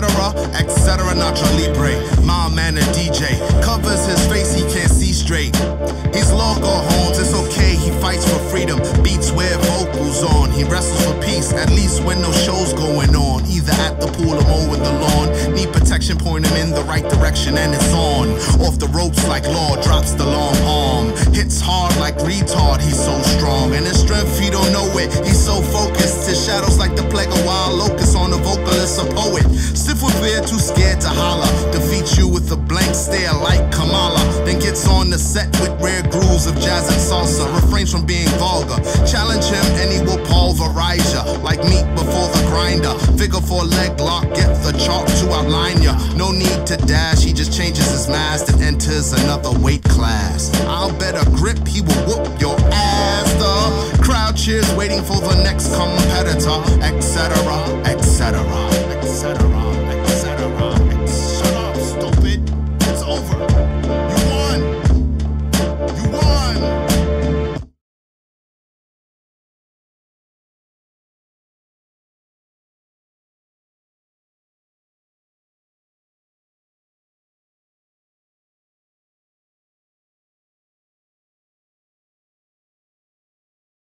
etc., etc. Nacho Libre, my man a DJ, covers his face, he can't see straight. He's logo Holmes, it's okay, he fights for freedom, beats where vocals on. He wrestles for peace, at least when no show's going on. Either at the pool or mowing the lawn. Need protection, point him in the right direction and it's on. Off the ropes like Law, drops the long arm. Hits hard like retard, he's so strong. And his strength, he don't know it, he's so focused. His shadows like the plague of wild locusts on a vocalist, a poet. Stiff with fear, too scared to holler. Defeats you with a blank stare like Kamala. Then gets on the set with rare grooves of jazz and salsa. Refrains from being vulgar. Challenge him and he will pulverize ya like meat before the grinder. Figure 4 leg lock, get the chalk to outline ya. No need to dash, he just changes his mask and enters another weight class. I'll bet a grip he will whoop your ass. The crowd cheers waiting for the next competitor, etc., etc.